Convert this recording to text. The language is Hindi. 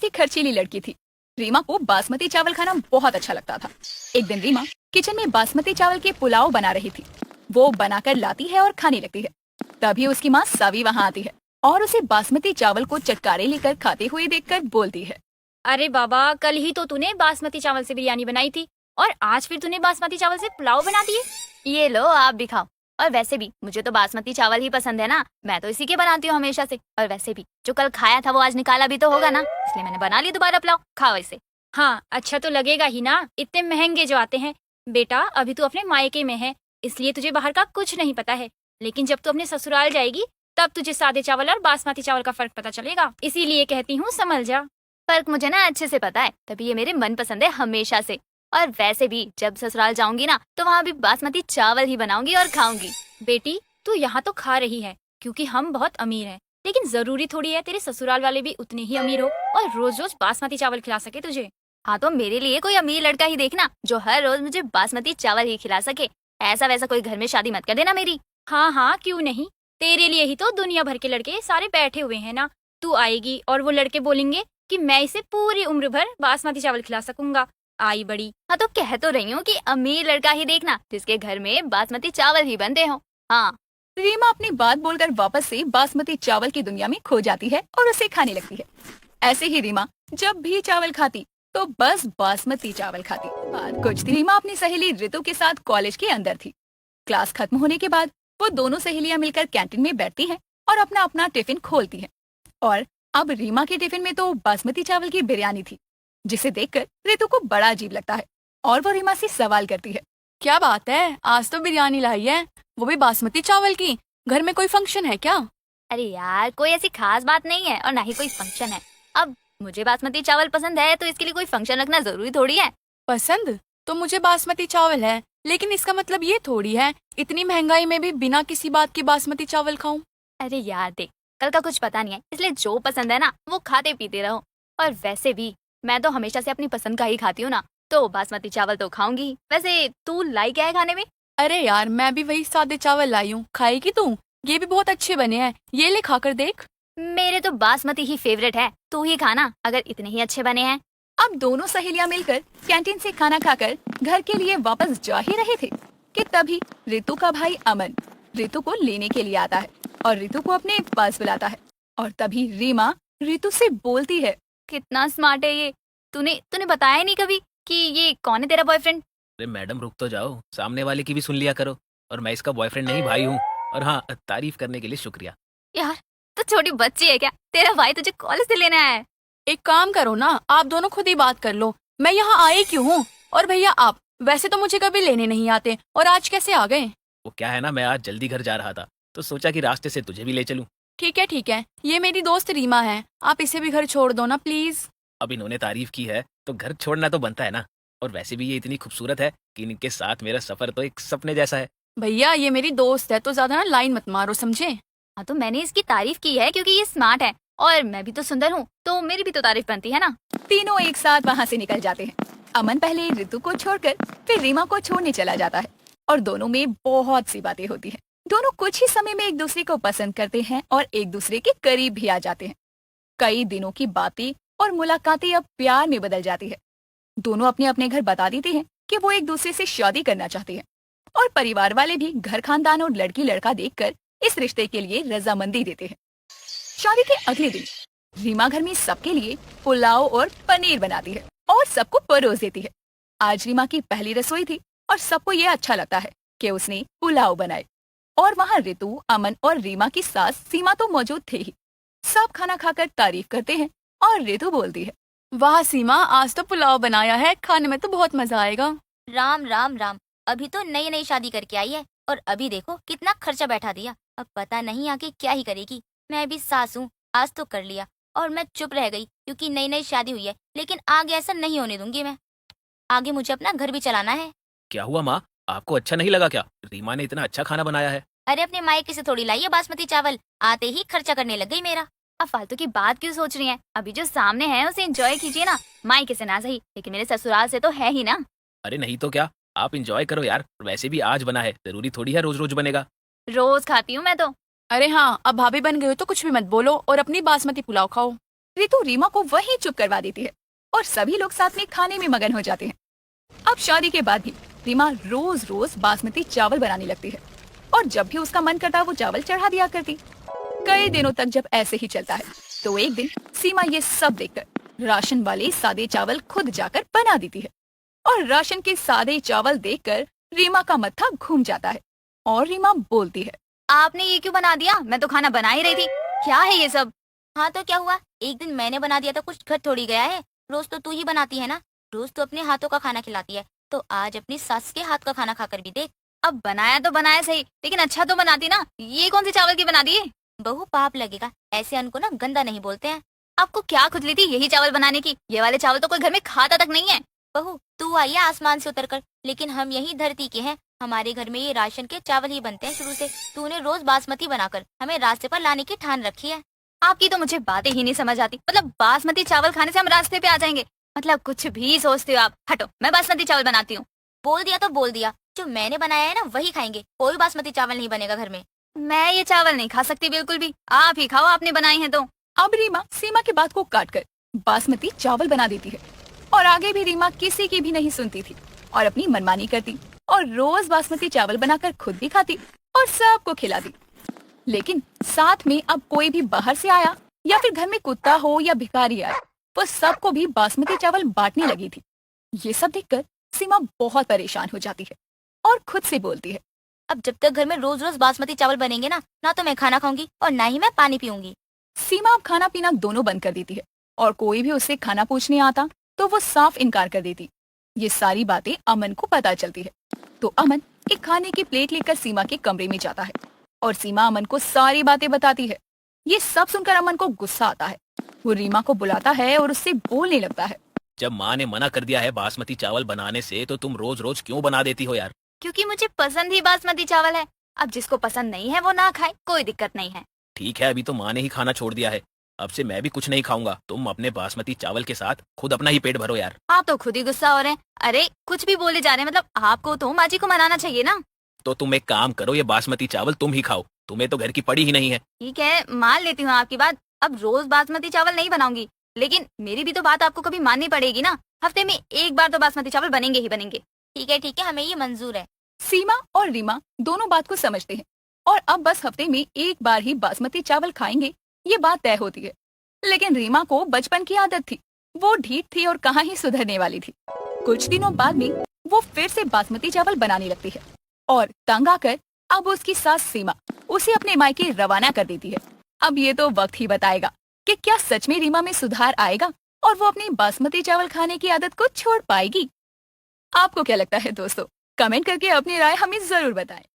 बहुत ही खर्चीली लड़की थी। रीमा को बासमती चावल खाना बहुत अच्छा लगता था। एक दिन रीमा किचन में बासमती चावल के पुलाव बना रही थी। वो बनाकर लाती है और खाने लगती है। तभी उसकी माँ सवी वहाँ आती है और उसे बासमती चावल को चटकारे लेकर खाते हुए देखकर बोलती है, अरे बाबा, कल ही तो तूने बासमती चावल से बिरयानी बनाई थी और आज फिर तूने बासमती चावल से पुलाव बना दिए। ये लो, आप भी खाओ। और वैसे भी मुझे तो बासमती चावल ही पसंद है ना, मैं तो इसी के बनाती हूँ हमेशा से। और वैसे भी जो कल खाया था वो आज निकाला भी तो होगा ना, इसलिए मैंने बना ली दोबारा पुलाव। खाओ इसे। हाँ, अच्छा तो लगेगा ही ना, इतने महंगे जो आते हैं। बेटा, अभी तू अपने मायके में है, इसलिए तुझे बाहर का कुछ नहीं पता है। लेकिन जब तू अपने ससुराल जाएगी तब तुझे सादे चावल और बासमती चावल का फर्क पता चलेगा। इसीलिए कहती हूँ, संभल जा। फर्क मुझे ना अच्छे से पता है, तभी ये मेरे मन पसंद है हमेशा से। और वैसे भी जब ससुराल जाऊंगी ना तो वहाँ भी बासमती चावल ही बनाऊंगी और खाऊंगी। बेटी, तू यहाँ तो खा रही है क्योंकि हम बहुत अमीर हैं, लेकिन जरूरी थोड़ी है तेरे ससुराल वाले भी उतने ही अमीर हो और रोज रोज बासमती चावल खिला सके तुझे। हाँ, तो मेरे लिए कोई अमीर लड़का ही देखना जो हर रोज मुझे बासमती चावल ही खिला सके। ऐसा वैसा कोई घर में शादी मत कर देना मेरी। हाँ हाँ, क्यों नहीं, तेरे लिए ही तो दुनिया भर के लड़के सारे बैठे हुए हैं ना। तू आएगी और वो लड़के बोलेंगे कि मैं इसे पूरी उम्र भर बासमती चावल खिला सकूंगा। आई बड़ी। हाँ, तो कह तो रही हूँ कि अमीर लड़का ही देखना जिसके घर में बासमती चावल ही बनते हो। हाँ। रीमा अपनी बात बोलकर वापस से बासमती चावल की दुनिया में खो जाती है और उसे खाने लगती है। ऐसे ही रीमा जब भी चावल खाती तो बस बासमती चावल खाती। बात कुछ थी, रीमा अपनी सहेली रितु के साथ कॉलेज के अंदर थी। क्लास खत्म होने के बाद वो दोनों सहेलियां मिलकर कैंटीन में बैठती हैं और अपना अपना टिफिन खोलती हैं। और अब रीमा के टिफिन में तो बासमती चावल की बिरयानी थी, जिसे देखकर रितु को बड़ा अजीब लगता है और वो रीमा से सवाल करती है, क्या बात है, आज तो बिरयानी लाई है, वो भी बासमती चावल की। घर में कोई फंक्शन है क्या? अरे यार, कोई ऐसी खास बात नहीं है और ना ही कोई फंक्शन है। अब मुझे बासमती चावल पसंद है तो इसके लिए कोई फंक्शन रखना जरूरी थोड़ी है। पसंद तो मुझे बासमती चावल है, लेकिन इसका मतलब ये थोड़ी है इतनी महंगाई में भी बिना किसी बात की बासमती चावल खाऊं। अरे यार देख, कल का कुछ पता नहीं है, इसलिए जो पसंद है ना वो खाते पीते रहो। और वैसे भी मैं तो हमेशा से अपनी पसंद का ही खाती हूँ ना, तो बासमती चावल तो खाऊंगी। वैसे तू लाई क्या है खाने में? अरे यार, मैं भी वही सादे चावल लाई हूँ, खाएगी तू? ये भी बहुत अच्छे बने हैं, ये ले खाकर देख। मेरे तो बासमती ही फेवरेट है, तू ही खाना अगर इतने ही अच्छे बने हैं। अब दोनों सहेलियां मिलकर कैंटीन से खाना खाकर घर के लिए वापस जा ही रहे थे कि तभी रितु का भाई अमन रितु को लेने के लिए आता है और रितु को अपने पास बुलाता है। और तभी रीमा रितु से बोलती है, कितना स्मार्ट है ये। तूने तूने बताया नहीं कभी कि ये कौन है तेरा बॉयफ्रेंड। अरे मैडम, रुक तो जाओ, सामने वाले की भी सुन लिया करो। और मैं इसका बॉयफ्रेंड नहीं, भाई हूँ। और हाँ, तारीफ करने के लिए शुक्रिया। यार, तो छोटी बच्ची है क्या? तेरा भाई तुझे कॉलेज से लेने आया है। एक काम करो ना, आप दोनों खुद ही बात कर लो, मैं यहाँ आई क्यों हूँ? और भैया आप वैसे तो मुझे कभी लेने नहीं आते, और आज कैसे आ गए? वो क्या है ना, मैं आज जल्दी घर जा रहा था तो सोचा कि रास्ते से तुझे भी ले चलूं। ठीक है, ये मेरी दोस्त रीमा है, आप इसे भी घर छोड़ दो ना प्लीज। अब इन्होंने तारीफ की है तो घर छोड़ना तो बनता है ना। और वैसे भी ये इतनी खूबसूरत है कि इनके साथ मेरा सफर तो एक सपने जैसा है। भैया, ये मेरी दोस्त है तो ज्यादा ना लाइन मत मारो, समझे? हाँ, तो मैंने इसकी तारीफ की है क्योंकि ये स्मार्ट है और मैं भी तो सुंदर हूँ, तो मेरी भी तो तारीफ बनती है ना। तीनों एक साथ वहाँ से निकल जाते हैं। अमन पहले रितु को छोड़कर फिर रीमा को छोड़ने चला जाता है और दोनों में बहुत सी बातें होती हैं। दोनों कुछ ही समय में एक दूसरे को पसंद करते हैं और एक दूसरे के करीब भी आ जाते हैं। कई दिनों की बातें और मुलाकातें अब प्यार में बदल जाती है। दोनों अपने अपने घर बता देते हैं कि वो एक दूसरे से शादी करना चाहते हैं और परिवार वाले भी घर खानदान और लड़की लड़का देखकर इस रिश्ते के लिए रजामंदी देते हैं। शादी के अगले दिन रीमा घर में सबके लिए पुलाव और पनीर बनाती है और सबको परोस देती है। आज रीमा की पहली रसोई थी और सबको ये अच्छा लगता है कि उसने पुलाव बनाए। और वहाँ रितु, अमन और रीमा की सास सीमा तो मौजूद थे ही। सब खाना खाकर तारीफ करते हैं और रितु बोलती है, वाह सीमा, आज तो पुलाव बनाया है, खाने में तो बहुत मजा आएगा। राम राम राम, अभी तो नई नई शादी करके आई है और अभी देखो कितना खर्चा बैठा दिया। अब पता नहीं आगे क्या ही करेगी। मैं भी सास हूँ, आज तो कर लिया और मैं चुप रह गई क्योंकि नई नई शादी हुई है, लेकिन आगे ऐसा नहीं होने दूंगी मैं। आगे मुझे अपना घर भी चलाना है। क्या हुआ माँ, आपको अच्छा नहीं लगा क्या? रीमा ने इतना अच्छा खाना बनाया है। अरे अपने मायके से थोड़ी लाई है बासमती चावल, आते ही खर्चा करने लग गई मेरा। अब फालतू की बात क्यों सोच रही हैं? अभी जो सामने है उसे एंजॉय कीजिए ना। मायके से ना सही, लेकिन मेरे ससुराल से तो है ही ना। अरे नहीं तो क्या, आप इंजॉय करो यार। वैसे भी आज बना है, जरूरी थोड़ी है रोज रोज बनेगा। रोज खाती हूँ मैं तो। अरे हाँ, अब भाभी बन गई हो तो कुछ भी मत बोलो और अपनी बासमती पुलाव खाओ। रितु रीमा को वहीं चुप करवा देती है और सभी लोग साथ में खाने में मगन हो जाते हैं। अब शादी के बाद भी रीमा रोज रोज बासमती चावल बनाने लगती है और जब भी उसका मन करता वो चावल चढ़ा दिया करती। कई दिनों तक जब ऐसे ही चलता है तो एक दिन सीमा ये सब देखकर राशन वाले सादे चावल खुद जाकर बना देती है और राशन के सादे चावल देखकर रीमा का मत्था घूम जाता है और रीमा बोलती है, आपने ये क्यों बना दिया? मैं तो खाना बना ही रही थी। क्या है ये सब? हाँ तो क्या हुआ, एक दिन मैंने बना दिया तो कुछ घट थोड़ी गया है। रोज तो तू ही बनाती है ना, रोज तो अपने हाथों का खाना खिलाती है, तो आज अपनी सास के हाथ का खाना खाकर भी देख। अब बनाया तो बनाया सही, लेकिन अच्छा तो बनाती ना। ये कौन से चावल की बना दिए? बहू पाप लगेगा, ऐसे अन्न को ना गंदा नहीं बोलते हैं। आपको क्या खुजली थी यही चावल बनाने की? ये वाले चावल तो कोई घर में खाता तक नहीं है। बहू तू आई है आसमान से उतरकर, लेकिन हम यही धरती के हैं। हमारे घर में ये राशन के चावल ही बनते हैं शुरू से। तूने रोज बासमती बनाकर हमें रास्ते पर लाने की ठान रखी है। आपकी तो मुझे बातें ही नहीं समझ आती। मतलब बासमती चावल खाने से हम रास्ते पे आ जाएंगे? मतलब कुछ भी सोचते हो आप। हटो, मैं बासमती चावल बनाती हूँ। बोल दिया तो बोल दिया, जो मैंने बनाया है ना वही खाएंगे, कोई बासमती चावल नहीं बनेगा घर में। मैं ये चावल नहीं खा सकती बिल्कुल भी, आप ही खाओ, आपने बनाई है तो। अब रीमा सीमा की बात को काटकर बासमती चावल बना देती है और आगे भी रीमा किसी की भी नहीं सुनती थी और अपनी मनमानी करती और रोज बासमती चावल बनाकर खुद भी खाती और सबको खिलाती। लेकिन साथ में अब कोई भी बाहर से आया या फिर घर में कुत्ता हो या भिखारी आए, वो सबको भी बासमती चावल बांटने लगी थी। ये सब देखकर सीमा बहुत परेशान हो जाती है और खुद से बोलती है, अब जब तक घर में रोज रोज बासमती चावल बनेंगे ना तो मैं खाना खाऊंगी और ना ही मैं पानी पीऊंगी। सीमा अब खाना पीना दोनों बंद कर देती है और कोई भी उससे खाना पूछने आता तो वो साफ इनकार कर देती। ये सारी बातें अमन को पता चलती है तो अमन एक खाने की प्लेट लेकर सीमा के कमरे में जाता है और सीमा अमन को सारी बातें बताती है। ये सब सुनकर अमन को गुस्सा आता है। वो रीमा को बुलाता है और उससे बोलने लगता है, जब माँ ने मना कर दिया है बासमती चावल बनाने से तो तुम रोज रोज क्यों बना देती हो यार? क्योंकि मुझे पसंद ही बासमती चावल है। अब जिसको पसंद नहीं है वो ना खाए, कोई दिक्कत नहीं है। ठीक है, अभी तो माँ ने ही खाना छोड़ दिया है, अब से मैं भी कुछ नहीं खाऊंगा। तुम अपने बासमती चावल के साथ खुद अपना ही पेट भरो यार। आप तो खुद ही गुस्सा हो रहे हैं। अरे कुछ भी बोले जा रहे हैं, मतलब आपको तो माँ जी को मनाना चाहिए ना। तो तुम एक काम करो, ये बासमती चावल तुम ही खाओ, तुम्हें तो घर की पड़ी ही नहीं है। ठीक है, मान लेती हूँ आपकी बात। अब रोज बासमती चावल नहीं बनाऊंगी, लेकिन मेरी भी तो बात आपको कभी माननी पड़ेगी ना। हफ्ते में एक बार तो बासमती चावल बनेंगे ही बनेंगे। ठीक है, हमें ये मंजूर है। सीमा और रीमा दोनों बात को समझते हैं और अब बस हफ्ते में एक बार ही बासमती चावल खाएंगे, ये बात तय होती है। लेकिन रीमा को बचपन की आदत थी, वो ढीठ थी और कहाँ ही सुधरने वाली थी। कुछ दिनों बाद में वो फिर से बासमती चावल बनाने लगती है और तंग आकर अब उसकी सास सीमा उसे अपने मायके रवाना कर देती है। अब ये तो वक्त ही बताएगा कि क्या सच में रीमा में सुधार आएगा और वो अपनी बासमती चावल खाने की आदत को छोड़ पाएगी। आपको क्या लगता है दोस्तों? कमेंट करके अपनी राय हमें जरूर बताएं।